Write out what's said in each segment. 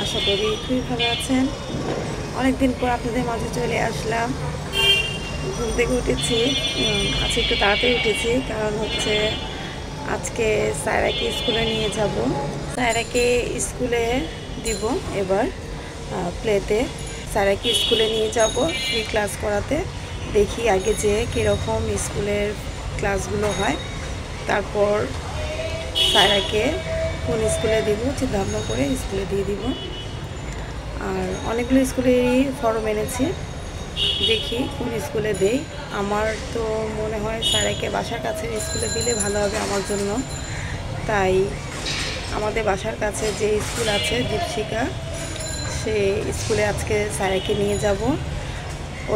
আশা করি খুবই ভালো আছেন। অনেকদিন পর আপনাদের মাঝে চলে আসলাম। ঘুম থেকে উঠেছি, আজকে একটু তাড়াতাড়ি উঠেছি, কারণ হচ্ছে আজকে সায়রাকে স্কুলে নিয়ে যাব। সায়রাকে স্কুলে দিব এবার প্লেতে। সায়রাকে স্কুলে নিয়ে যাব ফ্রি ক্লাস করাতে। দেখি আগে যে কীরকম স্কুলের ক্লাসগুলো হয়, তারপর সায়রাকে কোন স্কুলে দিব চিন্তাভাবনা করে স্কুলে দিয়ে দিব। আর অনেকগুলো স্কুলেরই ফর্ম এনেছি, দেখি কোন স্কুলে দেই। আমার তো মনে হয় সায়রাকে বাসার কাছে স্কুলে দিলে ভালো হবে আমার জন্য। তাই আমাদের বাসার কাছে যে স্কুল আছে দীপশিকা, সে স্কুলে আজকে সায়রাকে নিয়ে যাব।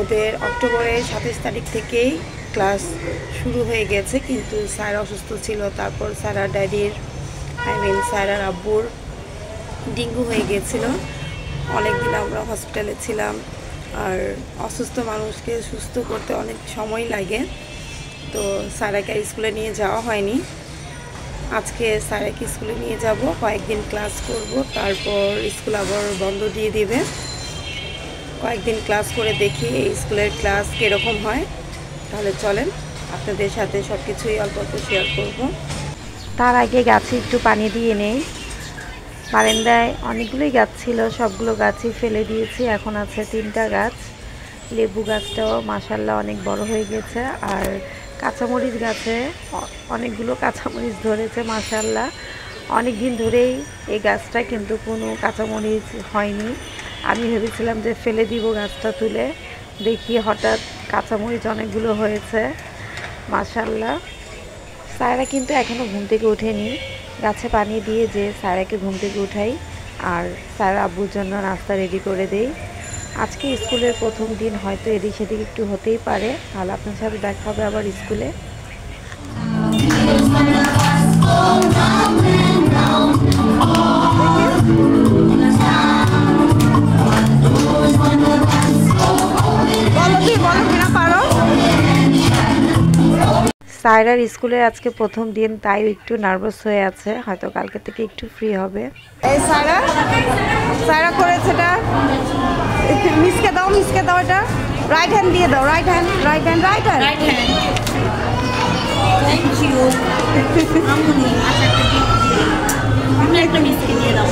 ওদের অক্টোবরের 27 তারিখ থেকেই ক্লাস শুরু হয়ে গেছে, কিন্তু সায়রা অসুস্থ ছিল। তারপর সায়রার ড্যাডির সায়রার আব্বুর ডেঙ্গু হয়ে গিয়েছিল। অনেকদিন আমরা হসপিটালে ছিলাম, আর অসুস্থ মানুষকে সুস্থ করতে অনেক সময় লাগে। তো সায়রাকে স্কুলে নিয়ে যাওয়া হয়নি। আজকে সায়রাকে স্কুলে নিয়ে যাব, কয়েকদিন ক্লাস করব, তারপর স্কুল আবার বন্ধ দিয়ে দিবে। কয়েকদিন ক্লাস করে দেখি এই স্কুলের ক্লাস কীরকম হয়। তাহলে চলেন আপনাদের সাথে সব কিছুই অল্প অল্প শেয়ার করব। তার আগে গাছে একটু পানি দিয়ে নেই। বারান্দায় অনেকগুলোই গাছ ছিল, সবগুলো গাছই ফেলে দিয়েছি। এখন আছে 3টা গাছ। লেবু গাছটাও মাশাআল্লাহ অনেক বড় হয়ে গেছে। আর কাঁচামরিচ গাছে অনেকগুলো কাঁচামরিচ ধরেছে মাশাআল্লাহ। অনেক দিন ধরেই এই গাছটা কিন্তু কোনো কাঁচামরিচ হয়নি। আমি ভেবেছিলাম যে ফেলে দিব গাছটা তুলে, দেখি হঠাৎ কাঁচামরিচ অনেকগুলো হয়েছে মাশাআল্লাহ। সায়রা কিন্তু এখনও ঘুম থেকে ওঠেনি। গাছে পানি দিয়ে যে সায়রাকে ঘুম থেকে উঠাই, আর সায়রা আব্বুর জন্য নাস্তা রেডি করে দেই। আজকে স্কুলের প্রথম দিন, হয়তো এদিক সেদিক একটু হতেই পারে। তাহলে আপনার সাথে দেখা হবে আবার স্কুলে। সায়রার স্কুলের আজকে প্রথম দিন, তাই একটু নার্ভাস হয়ে আছে, হয়তো কালকে থেকে একটু ফ্রি হবে। এই সায়রা, সায়রা করেছে এটা, মিসকে দাও, মিসকে দাও, এটা রাইট হ্যান্ড দিয়ে দাও, right hand, right hand, right hand, right hand. Thank you আমুনি। আচ্ছা আপনি একটা মিসকে দিয়ে দাও।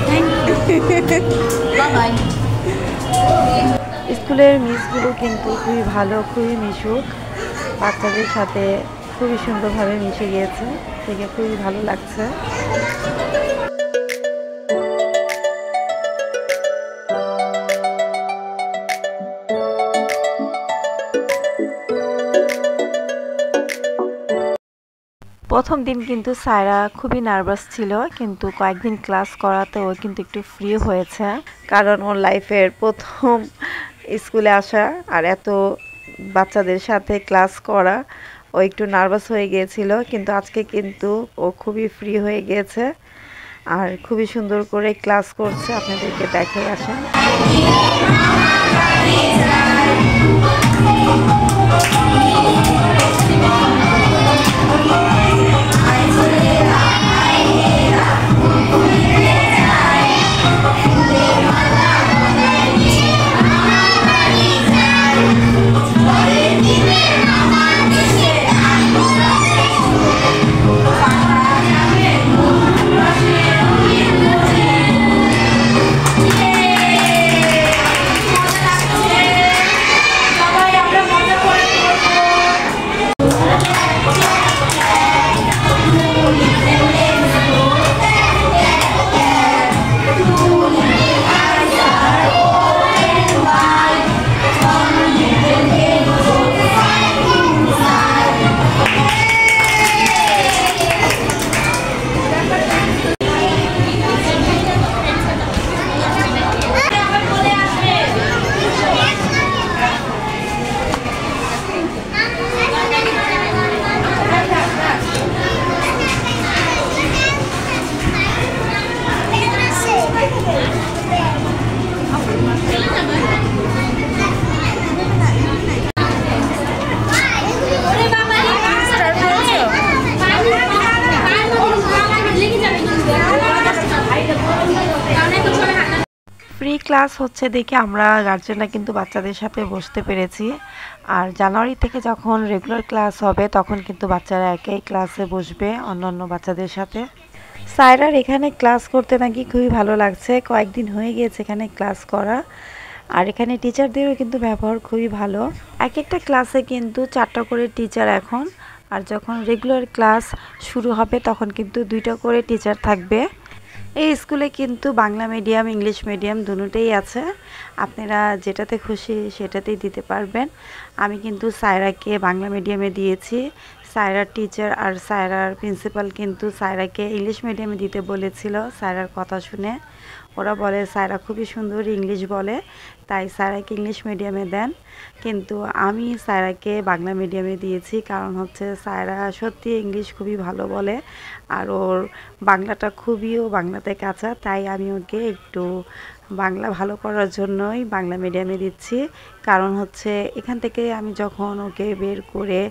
Thank you, bye bye. স্কুলের মিসগুলো কিন্তু খুবই ভালো, খুবই মিশুক, বাচ্চাদের সাথে খুবই সুন্দরভাবে মিশে গিয়েছে, দেখে খুবই ভালো লাগছে। প্রথম দিন কিন্তু সায়রা খুবই নার্ভাস ছিল, কিন্তু কয়েকদিন ক্লাস করাতে ও কিন্তু একটু ফ্রি হয়েছে, কারণ ওর লাইফের প্রথম স্কুলে আসা আর এত বাচ্চাদের সাথে ক্লাস করা, ও একটু নার্ভাস হয়ে গিয়েছিল। কিন্তু আজকে কিন্তু ও খুবই ফ্রি হয়ে গিয়েছে আর খুবই সুন্দর করে ক্লাস করছে। আপনাদেরকে দেখাই আসেন। ফ্রি ক্লাস হচ্ছে দেখে আমরা গার্জেনরা কিন্তু বাচ্চাদের সাথে বসতে পেরেছি। আর জানুয়ারি থেকে যখন রেগুলার ক্লাস হবে তখন কিন্তু বাচ্চারা একই ক্লাসে বসবে অন্যান্য বাচ্চাদের সাথে। সায়রার এখানে ক্লাস করতে নাকি খুবই ভালো লাগছে, কয়েকদিন হয়ে গিয়েছে এখানে ক্লাস করা। আর এখানে টিচারদেরও কিন্তু ব্যবহার খুবই ভালো। এক একটা ক্লাসে কিন্তু 4টা করে টিচার এখন, আর যখন রেগুলার ক্লাস শুরু হবে তখন কিন্তু 2টা করে টিচার থাকবে। এই স্কুলে কিন্তু বাংলা মিডিয়াম ইংলিশ মিডিয়াম দুটোই আছে, আপনারা যেটাতে খুশি সেটাতেই দিতে পারবেন। আমি কিন্তু সায়রাকে বাংলা মিডিয়ামে দিয়েছি। সায়রার টিচার আর সায়রার প্রিন্সিপাল কিন্তু সায়রাকে ইংলিশ মিডিয়ামে দিতে বলেছিল সায়রার কথা শুনে। ওরা বলে সায়রা খুবই সুন্দর ইংলিশ বলে, তাই সায়রাকে ইংলিশ মিডিয়ামে দেন। কিন্তু আমি সায়রাকে বাংলা মিডিয়ামে দিয়েছি, কারণ হচ্ছে সায়রা সত্যি ইংলিশ খুবই ভালো বলে আর ওর বাংলাটা খুবইও বাংলাতে কাঁচা, তাই আমি ওকে একটু বাংলা ভালো করার জন্যই বাংলা মিডিয়ামে দিচ্ছি। কারণ হচ্ছে এখান থেকে আমি যখন ওকে বের করে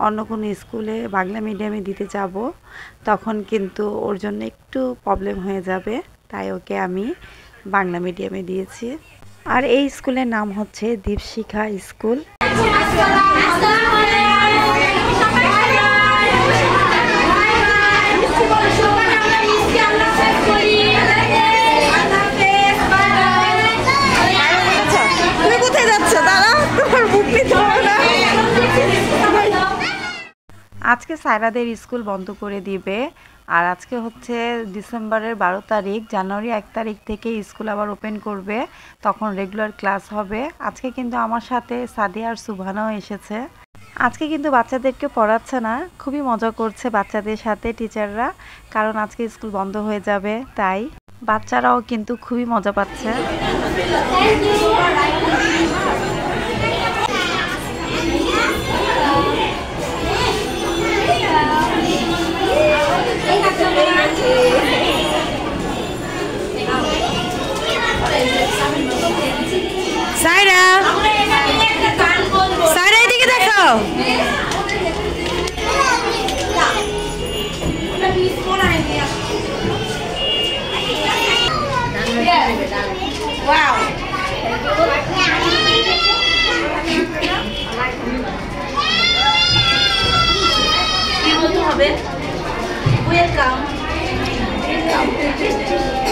অন্য কোনো স্কুলে বাংলা মিডিয়ামে দিতে যাব তখন কিন্তু ওর জন্য একটু প্রবলেম হয়ে যাবে, তাই ওকে আমি বাংলা মিডিয়ামে দিয়েছি। আর এই স্কুলের নাম হচ্ছে দীপশিখা স্কুল। আজকে সায়রাদের স্কুল বন্ধ করে দিবে। আর আজকে হচ্ছে ডিসেম্বরের 12 তারিখ, জানুয়ারি 1 তারিখ থেকে স্কুল আবার ওপেন করবে, তখন রেগুলার ক্লাস হবে। আজকে কিন্তু আমার সাথে সাদিয়া আর সুবহানাও এসেছে। আজকে কিন্তু বাচ্চাদেরকে পড়াচ্ছে না, খুবই মজা করছে বাচ্চাদের সাথে টিচাররা, কারণ আজকে স্কুল বন্ধ হয়ে যাবে, তাই বাচ্চারাও কিন্তু খুবই মজা পাচ্ছে। সায়রা, সায়রা এদিকে দেখো। ওয়াও, কি বলতে হবে? ওয়েলকাম।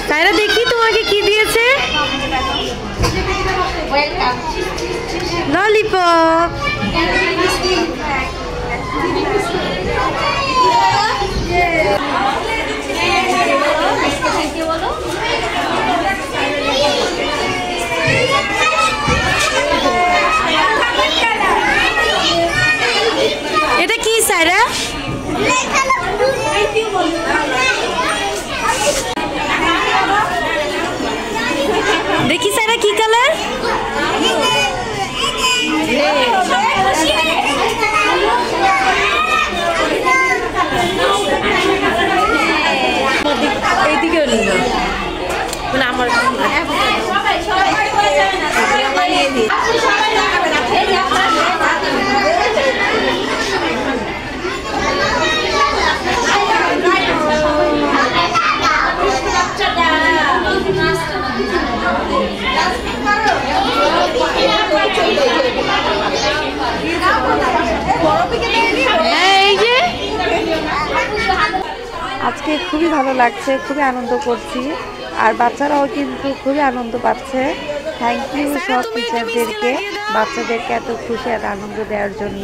সায়রা দেখি তোমাকে কি দিয়েছে? ললিপপ। এটা কি সায়রা? দেখি সায়রা কি কালার? এইদিকে মানে আমার আজকে খুবই ভালো লাগছে, খুবই আনন্দ করছি, আর বাচ্চারাও কিন্তু খুবই আনন্দ পাচ্ছে। থ্যাংক ইউ সব টিচারদেরকে বাচ্চাদেরকে এত খুশি আর আনন্দ দেওয়ার জন্য।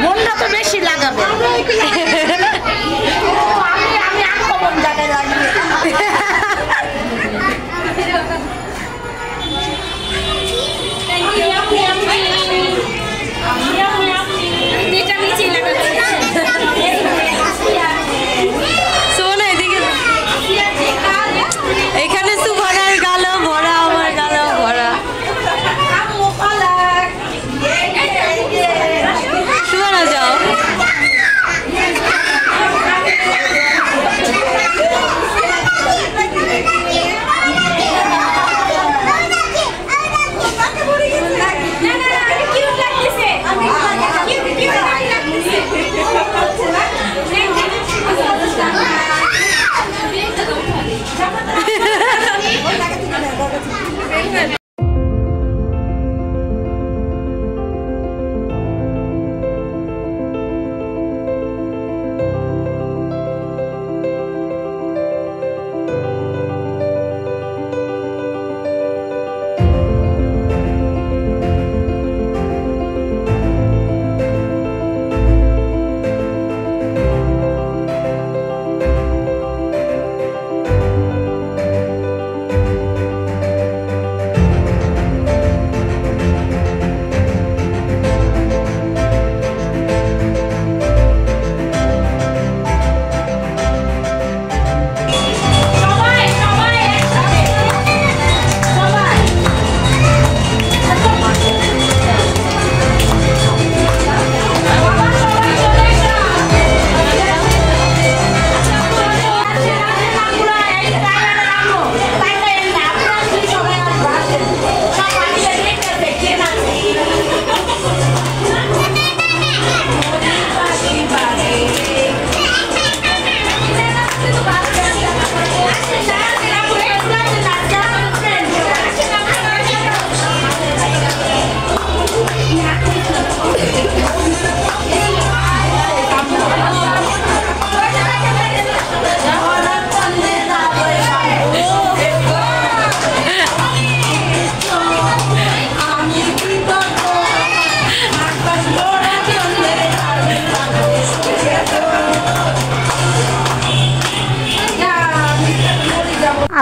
মনটা তো বেশি লাগাবে। এখানে সুবহানার গাল ভরা, আমার গাল ভরা। সুবহানা যাও।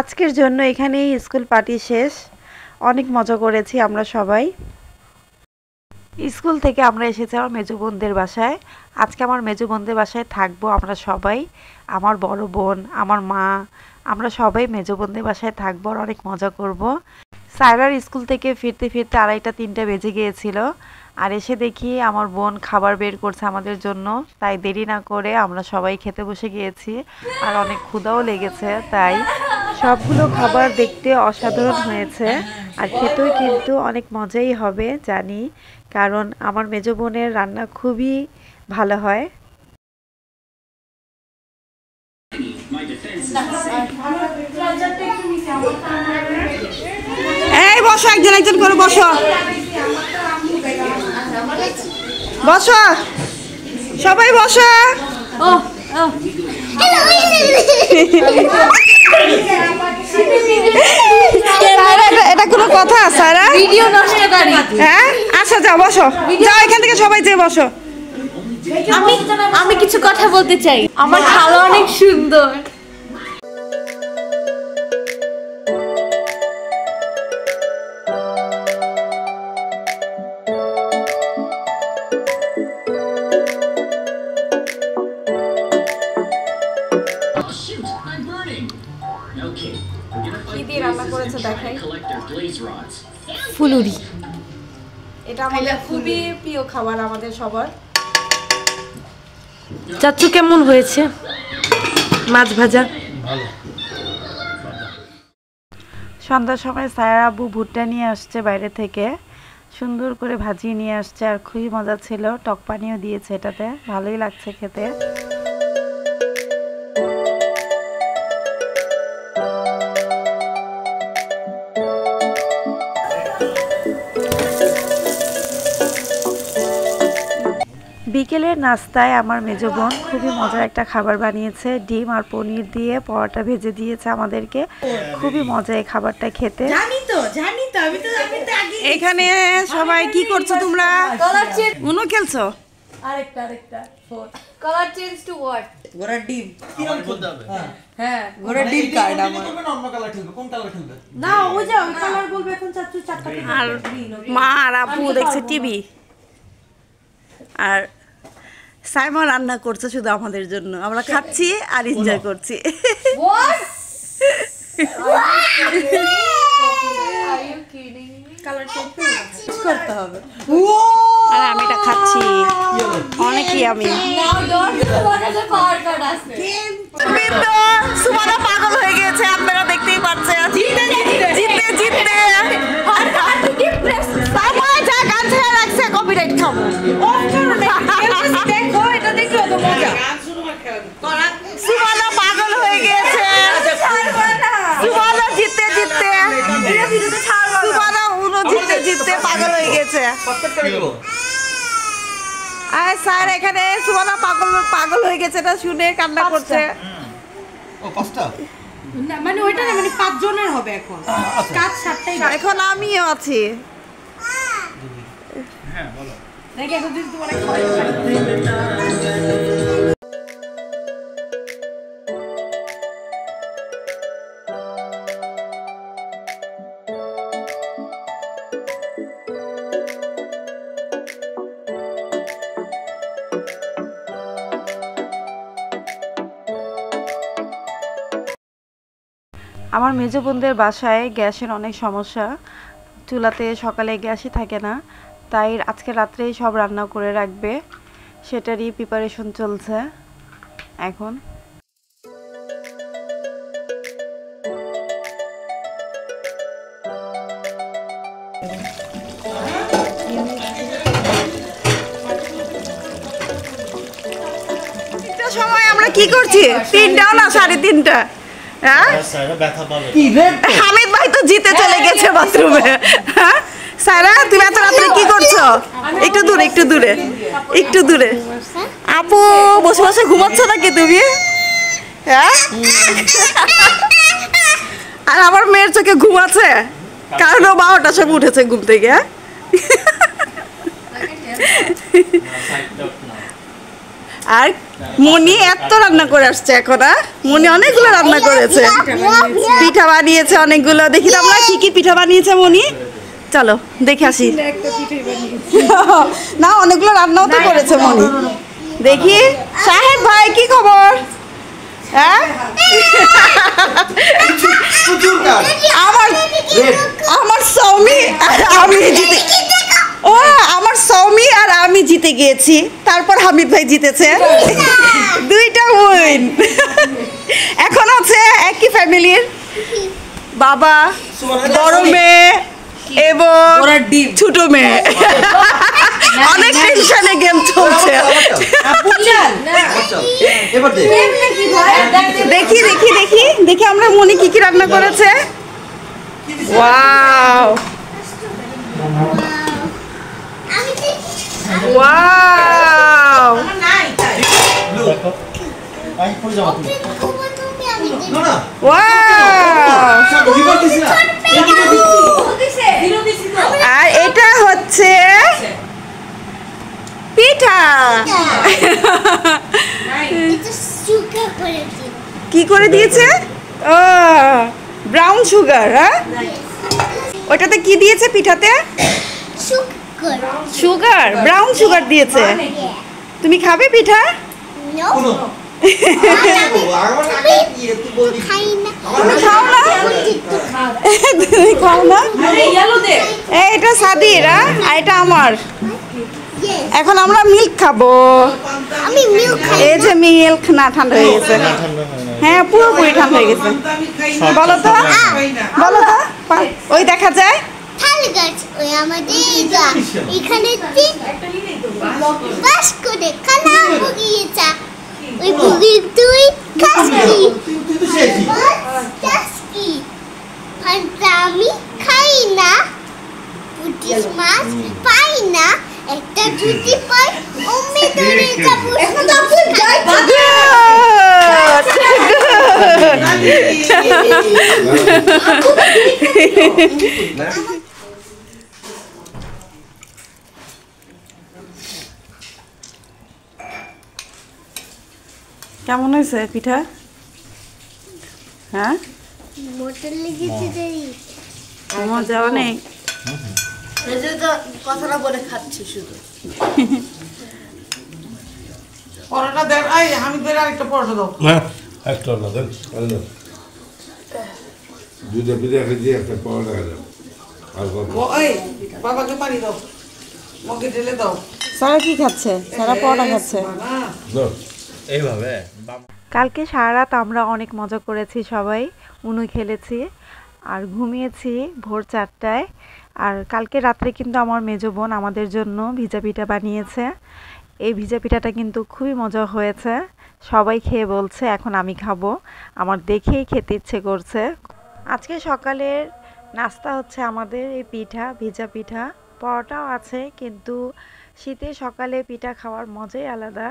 আজকের জন্য এখানেই স্কুল পার্টি শেষ। অনেক মজা করেছি আমরা সবাই। স্কুল থেকে আমরা এসেছি আমার মেজো বোনদের বাসায়। আজকে আমার মেজো বোনদের বাসায় থাকবো আমরা সবাই, আমার বড় বোন, আমার মা, আমরা সবাই মেজো বোনদের বাসায় থাকবো আর অনেক মজা করব। সায়রার স্কুল থেকে ফিরতে ফিরতে 2:30-3টা বেজে গিয়েছিল। আর এসে দেখি আমার বোন খাবার বের করছে আমাদের জন্য, তাই দেরি না করে আমরা সবাই খেতে বসে গিয়েছি। আর অনেক ক্ষুধাও লেগেছে, তাই সবগুলো খাবার দেখতে অসাধারণ হয়েছে আর খেতেও কিন্তু অনেক মজাই হবে জানি, কারণ আমার মেজো বোনের রান্না খুবই ভালো হয়। এই বসো, একজন একজন করে বসো, বসো সবাই বসো। এটা কোনো কথা সারা? ভিডিও নষ্টকারী। হ্যাঁ আচ্ছা যাও বসো, যাও এখান থেকে সবাই যেয়ে বসো। আমি কিছু কথা বলতে চাই। আমার খালা অনেক সুন্দর। কি দিয়ে রান্না করেছে দেখাই। ফুলুরি। এটা আমাদের খুবই প্রিয় খাবার আমাদের সবার। চাচু কেমন হয়েছে মাছ ভাজা? সন্ধ্যার সময় সায়রা আব্বু ভুট্টা নিয়ে আসছে বাইরে থেকে, সুন্দর করে ভাজিয়ে নিয়ে আসছে আর খুবই মজা ছিল। টক পানিও দিয়েছে, এটাতে ভালোই লাগছে খেতে। বিকেলের নাস্তায় আমার মেজো বোন খুবই মজার একটা খাবার বানিয়েছে, ডিম আর পনির দিয়ে পরোটা ভেজে দিয়েছে আমাদেরকে। খুবই মজা এই খাবারটা খেতে। জানি তো আমি তো আগে। এখানে সবাই কি করছো তোমরা? Colour change. উনো খেলছো? আরেকটা কালার চেঞ্জ টু হোয়াট? ঘোড়ার ডিম কি রকম বলতে হবে? হ্যাঁ ঘোড়ার ডিম কার্ড আমার আমার করবে না অন্য কালার খেলবে? কোন কালার খেলবে? না ওই যে ওই কালার বলবে এখন চাচু চারটা। আর মা আর আব্বু দেখছে টিভি, আর সাইমন রান্না করছে শুধু আমাদের জন্য। আমরা খাচ্ছি আর এনজয় করছি। কালার চেঞ্জ করতে হবে। আর আমি এটা খাচ্ছি অনেকই। আমি সুমানা পাগল হয়ে গেছে, আপনারা দেখতেই পাচ্ছেন। জিততে জিততে সাইমন যা গান ছেড়ে রাখছে, কপিরাইট খাবো। দেখো এটা দেখো তো মজা। সুমানা পাগল হয়ে গিয়েছে। সুমানা জিততে জিততে সুমানা উনো জিততে জিততে পাগল হয়ে গেছে। আর স্যার এখানে সুমানা পাগল হয়ে গেছে, এটা শুনে কান্না করছে। ও পাঁচটা? না মানে ওইটা না, মানে 5 জনের হবে এখন। কাজ 7টাই। এখন আমিও আছি। হ্যাঁ বলো। দেখি এখন যদি তোমার খাওয়াই। আমার মেজো বোনদের বাসায় গ্যাসের অনেক সমস্যা, চুলাতে সকালে গ্যাসই থাকে না, তাই আজকে রাত্রেই সব রান্না করে রাখবে, সেটারই প্রিপারেশন চলছে এখন। সময় আমরা কি করছি? 3টাও না 3:30। হ্যাঁ হামিদ ভাই তো জিতে চলে গেছে বাথরুমে। হ্যাঁ সারা তুমি এত রাত্রে কি করছো? একটু দূরে একটু দূরে একটু দূরে। আপু বসে বসে ঘুমাচ্ছ নাকি তুমি? হ্যাঁ আর আমার মেয়ের চোখে ঘুম আছে, কারণ ও 12টার সময় উঠেছে ঘুম থেকে। আর মনি এত রান্না করে আসছে এখন। মনি অনেকগুলো রান্না করেছে, পিঠা বানিয়েছে অনেকগুলো। দেখি তো আমরা কি কি পিঠা বানিয়েছে মনি, চলো দেখে আসি। না অনেকগুলো রান্নাও তো করেছে মনি। দেখি সাহেব ভাই কি খবর? হ্যাঁ আমার সৌমি আর আমি জিতে, ও আমার সৌমি আর আমি জিতে গিয়েছি, তারপর হামিদ ভাই জিতেছে, দুইটা উইন। এখন আছে একই ফ্যামিলির বাবা, বড় মেয়ে এবং ছোট মেয়ে। অনেক টেনশনে গেম চলছে। দেখি দেখি দেখি দেখি আমরা মনি কি কি রান্না করেছে। ওয়াও ওয়াও, আর এটা হচ্ছে পিঠা। কি করে দিয়েছে? ও ব্রাউন সুগার। হ্যাঁ ওটাতে কি দিয়েছে পিঠাতে? সুগার, ব্রাউন সুগার দিয়েছে। তুমি খাবে পিঠা? তুমি খাও না? তুমি খাও না? এটা সাদির আর এটা আমার। এখন আমরা মিল্ক খাবো। এই যে মিল্ক না ঠান্ডা হয়ে গেছে। হ্যাঁ পুরোপুরি ঠান্ডা হয়ে গেছে। বলো তো বলো তো, ওই দেখা যায় এখানে বাস করে কালা বগিয়েছা, ওই বগির তুই খাসকি খাসকি ফান্তা আমি খাই না, পুটিস মাছ পাই না, একটা জুতি পাই অমনি ধরে যাবো। এখন তো আপনি যাই কেমন হয়েছে পিঠা? হ্যাঁ মোটর লেগেছে দেরি মজা অনেক। কথাটা বলে খাচ্ছি শুধু। পরোটা দেন, এই হামিদের আরেকটা পরোটা দাও। হ্যাঁ একটা না দেন, দুধে পিঠে দিয়ে একটা পরোটা খাই দাও। আর ওই বাবাকে পানি দাও, মগে ঢেলে দাও। সারা কি খাচ্ছে? সারা পরোটা খাচ্ছে। এইভাবে কালকে সারা রাত আমরা অনেক মজা করেছি, সবাই উনু খেলেছি আর ঘুমিয়েছি ভোর 4টায়। আর কালকে রাত্রে কিন্তু আমার মেজো বোন আমাদের জন্য ভিজা পিঠা বানিয়েছে। এই ভিজা পিঠাটা কিন্তু খুবই মজা হয়েছে, সবাই খেয়ে বলছে এখন আমি খাবো, আমার দেখেই খেতে ইচ্ছে করছে। আজকে সকালের নাস্তা হচ্ছে আমাদের এই পিঠা, ভিজা পিঠা, পরোটাও আছে, কিন্তু শীতে সকালে পিঠা খাওয়ার মজাই আলাদা।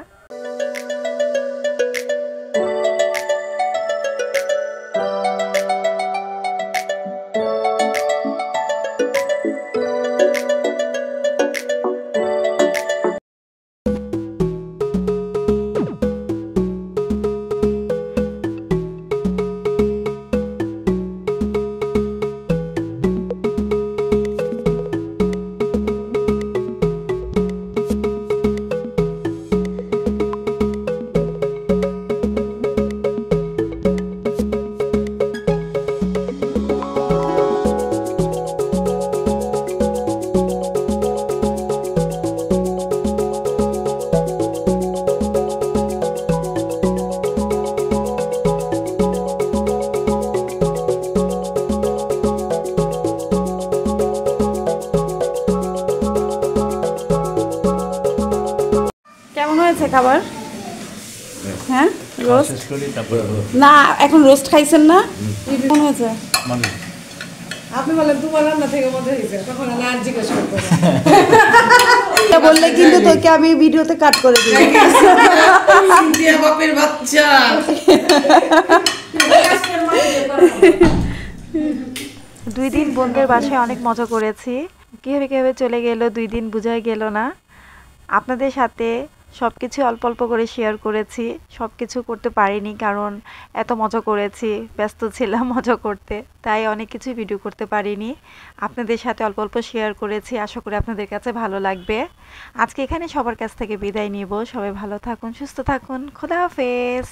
খাবার? হ্যাঁ রোস্ট না, এখন রোস্ট খাইছেন না? কেমন হয়েছে? আপনি বলেন তোমার রান্না থেকে মজা হয়েছে, তখন আমি আর জিজ্ঞাসা করবো এটা বললে কিন্তু তোকে আমি ভিডিওতে কাট করে দিই। সিনথিয়া বাপের বাচ্চা। 2 দিন বোনদের বাসায় অনেক মজা করেছি, কিভাবে কিভাবে চলে গেল 2 দিন বোঝাই গেল না। আপনাদের সাথে সব কিছু অল্প অল্প করে শেয়ার করেছি, সব কিছু করতে পারিনি কারণ এত মজা করেছি, ব্যস্ত ছিলাম মজা করতে, তাই অনেক কিছু ভিডিও করতে পারিনি। আপনাদের সাথে অল্প অল্প শেয়ার করেছি, আশা করি আপনাদের কাছে ভালো লাগবে। আজকে এখানে সবার কাছ থেকে বিদায় নিব। সবাই ভালো থাকুন, সুস্থ থাকুন, খোদা হাফেজ।